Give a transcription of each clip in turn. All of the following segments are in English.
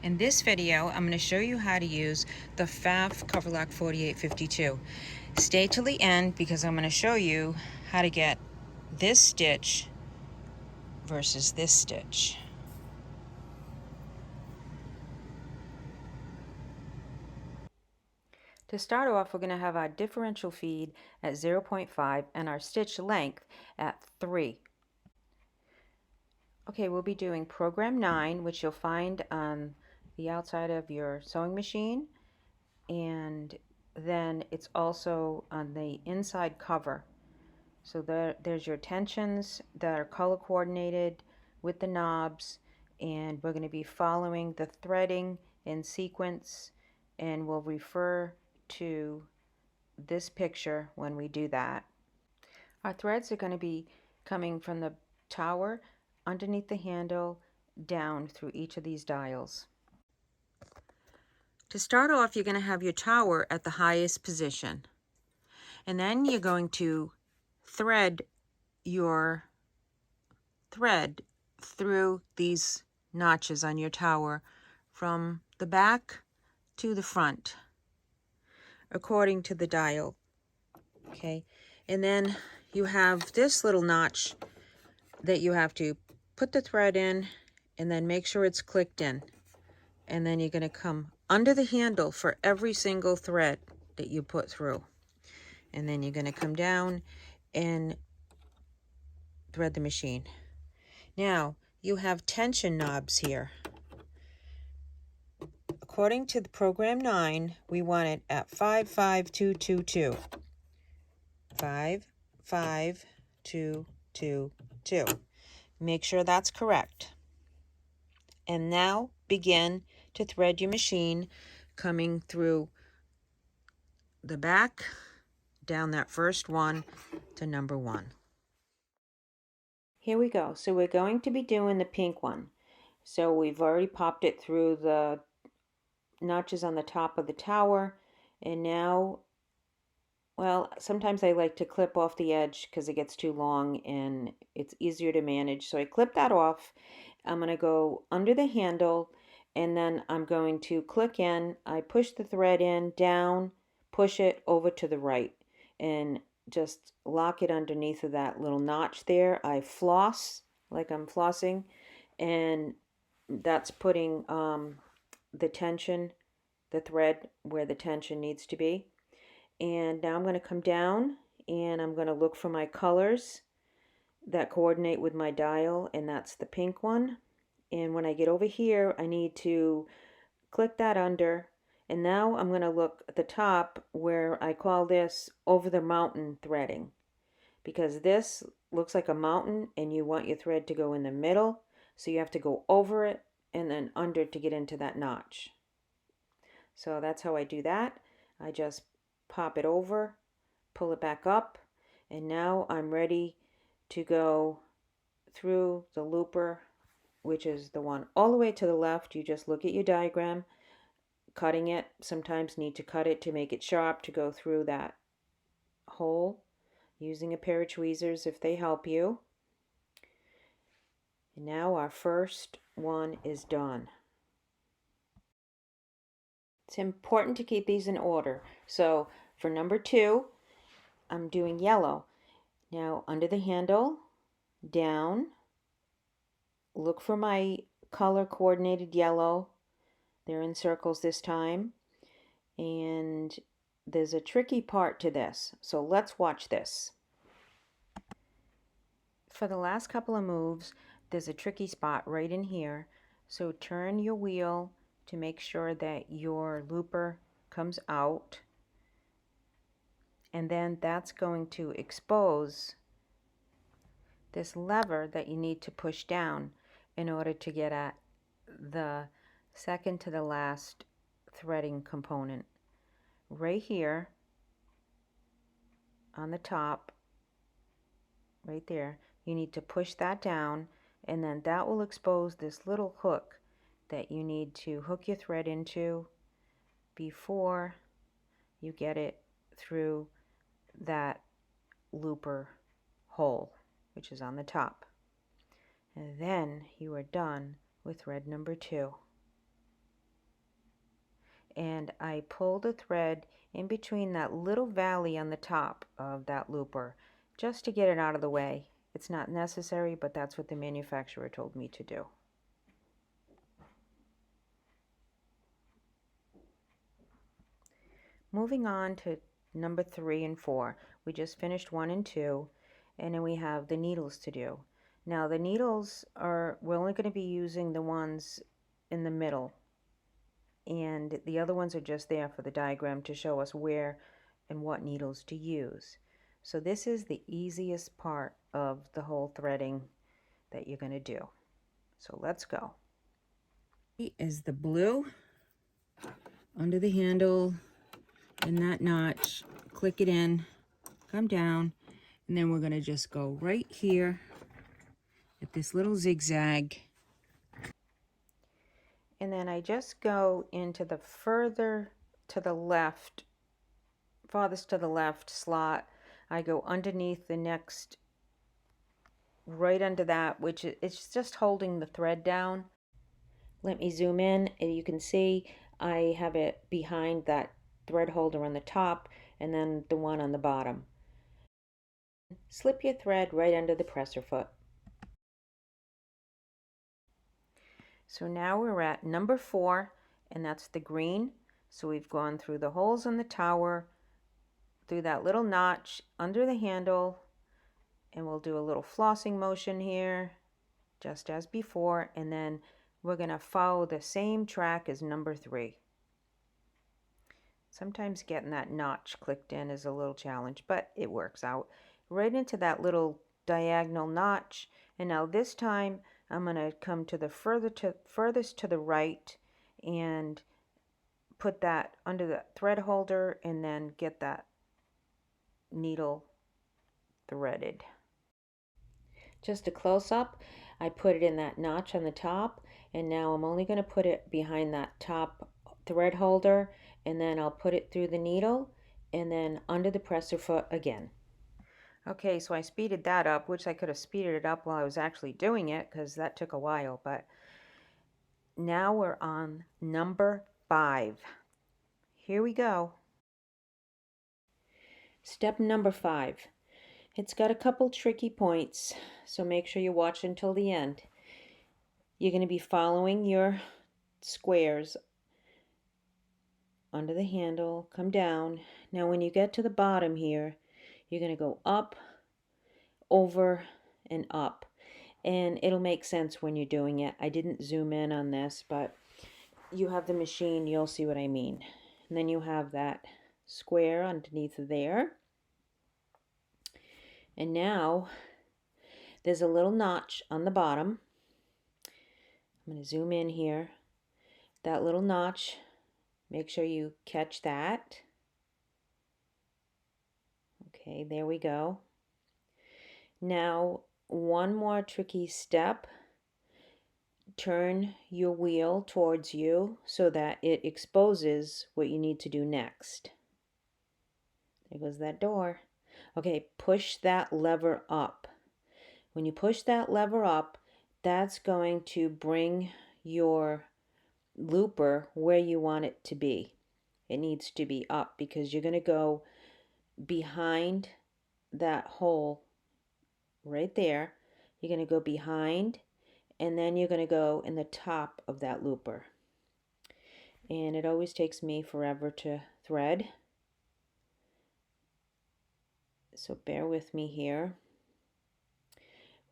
In this video, I'm going to show you how to use the Pfaff Coverlock 4852. Stay till the end because I'm going to show you how to get this stitch versus this stitch. To start off, we're going to have our differential feed at 0.5 and our stitch length at 3. Okay, we'll be doing program 9, which you'll find on the outside of your sewing machine, and then it's also on the inside cover. So there's your tensions that are color coordinated with the knobs, and we're going to be following the threading in sequence, and we'll refer to this picture when we do that. Our threads are going to be coming from the tower underneath the handle down through each of these dials. To start off, you're going to have your tower at the highest position, and then you're going to thread your thread through these notches on your tower from the back to the front according to the dial. Okay, and then you have this little notch that you have to put the thread in and then make sure it's clicked in, and then you're going to come under the handle for every single thread that you put through, and then you're going to come down and thread the machine. Now you have tension knobs here. According to the program 9, we want it at 55222. 55222. Make sure that's correct. And now begin to thread your machine coming through the back down that first one to number 1. Here we go. So we're going to be doing the pink one. So we've already popped it through the notches on the top of the tower, and now, well, sometimes I like to clip off the edge because it gets too long and it's easier to manage, so I clip that off. I'm going to go under the handle, and then I'm going to click in. I push the thread in, down, push it over to the right, and just lock it underneath of that little notch there. I floss like I'm flossing, and that's putting the tension, the thread where the tension needs to be. And now I'm going to come down and I'm going to look for my colors that coordinate with my dial, and that's the pink one. And when I get over here, I need to click that under, and now I'm going to look at the top where I call this over the mountain threading, because this looks like a mountain and you want your thread to go in the middle, so you have to go over it and then under to get into that notch. So that's how I do that. I just pop it over, pull it back up, and now I'm ready to go through the looper, which is the one all the way to the left. You just look at your diagram, cutting it. Sometimes need to cut it to make it sharp to go through that hole, using a pair of tweezers if they help you. And now our first one is done. It's important to keep these in order. So for number 2, I'm doing yellow. Now under the handle, down, look for my color coordinated yellow. They're in circles this time. And there's a tricky part to this, so let's watch this. For the last couple of moves, there's a tricky spot right in here. So turn your wheel to make sure that your looper comes out, and then that's going to expose this lever that you need to push down in order to get at the second to the last threading component. Right here on the top, right there, you need to push that down, and then that will expose this little hook that you need to hook your thread into before you get it through that looper hole, which is on the top. And then you are done with thread number 2. and I pull the thread in between that little valley on the top of that looper just to get it out of the way. It's not necessary, but that's what the manufacturer told me to do. Moving on to number 3 and 4. We just finished 1 and 2, and then we have the needles to do. Now the needles we're only going to be using the ones in the middle, and the other ones are just there for the diagram to show us where and what needles to use. So this is the easiest part of the whole threading that you're going to do. So let's go. Is the blue under the handle in that notch, click it in, come down, and then we're going to just go right here at this little zigzag. And then I just go into the further to the left, farthest to the left slot. I go underneath the next, right under that, which it's just holding the thread down. Let me zoom in, and you can see I have it behind that thread holder on the top and then the one on the bottom. Slip your thread right under the presser foot. So now we're at number 4, and that's the green. So we've gone through the holes in the tower, through that little notch under the handle, and we'll do a little flossing motion here, just as before, and then we're going to follow the same track as number 3. Sometimes getting that notch clicked in is a little challenge, but it works out. Right into that little diagonal notch, and now this time I'm going to come to the furthest to the right and put that under the thread holder and then get that needle threaded. Just a close-up, I put it in that notch on the top, and now I'm only going to put it behind that top thread holder, and then I'll put it through the needle and then under the presser foot again. Okay, so I speeded that up, which I could have speeded it up while I was actually doing it because that took a while, but now we're on number 5. Here we go. Step number 5. It's got a couple tricky points, so make sure you watch until the end. You're going to be following your squares under the handle, come down. Now when you get to the bottom here, you're going to go up, over, and up. And it'll make sense when you're doing it. I didn't zoom in on this, but you have the machine, you'll see what I mean. And then you have that square underneath there. And now there's a little notch on the bottom. I'm going to zoom in here. That little notch, make sure you catch that. Okay, there we go. Now, one more tricky step. Turn your wheel towards you so that it exposes what you need to do next. There goes that door. Okay, push that lever up. When you push that lever up, that's going to bring your looper where you want it to be. It needs to be up because you're going to go behind that hole right there. You're going to go behind, and then you're going to go in the top of that looper. And it always takes me forever to thread, so bear with me here.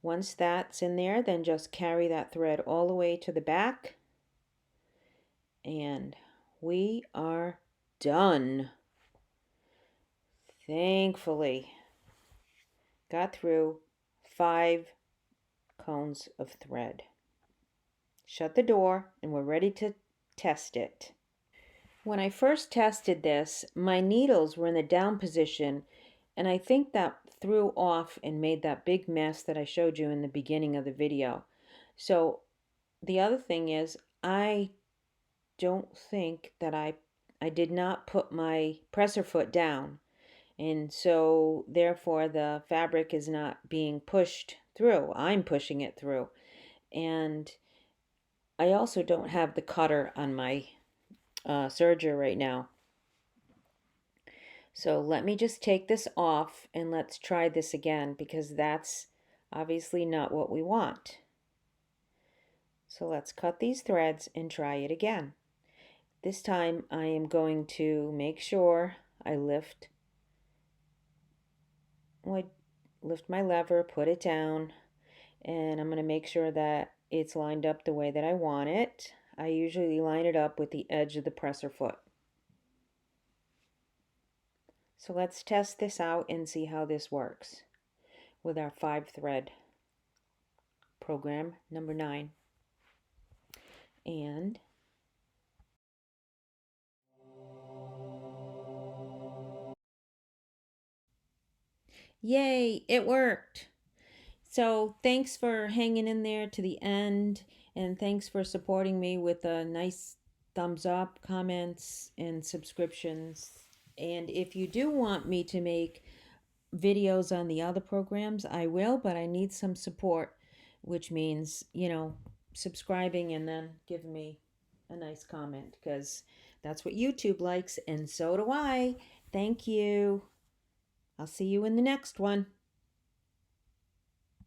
Once that's in there, then just carry that thread all the way to the back, and we are done. Thankfully, got through 5 cones of thread. Shut the door, and we're ready to test it. When I first tested this, my needles were in the down position, and I think that threw off and made that big mess that I showed you in the beginning of the video. So the other thing is, I don't think that I did not put my presser foot down, and so therefore the fabric is not being pushed through. I'm pushing it through. And I also don't have the cutter on my serger right now. So let me just take this off and let's try this again because that's obviously not what we want. So let's cut these threads and try it again. This time I am going to make sure I lift my lever, put it down, and I'm going to make sure that it's lined up the way that I want it. I usually line it up with the edge of the presser foot. So let's test this out and see how this works with our 5-thread program number 9. And yay, it worked! So thanks for hanging in there to the end, and thanks for supporting me with a nice thumbs up, comments, and subscriptions. And if you do want me to make videos on the other programs, I will, but I need some support, which means, subscribing and then giving me a nice comment because that's what YouTube likes, and so do I. Thank you. I'll see you in the next one.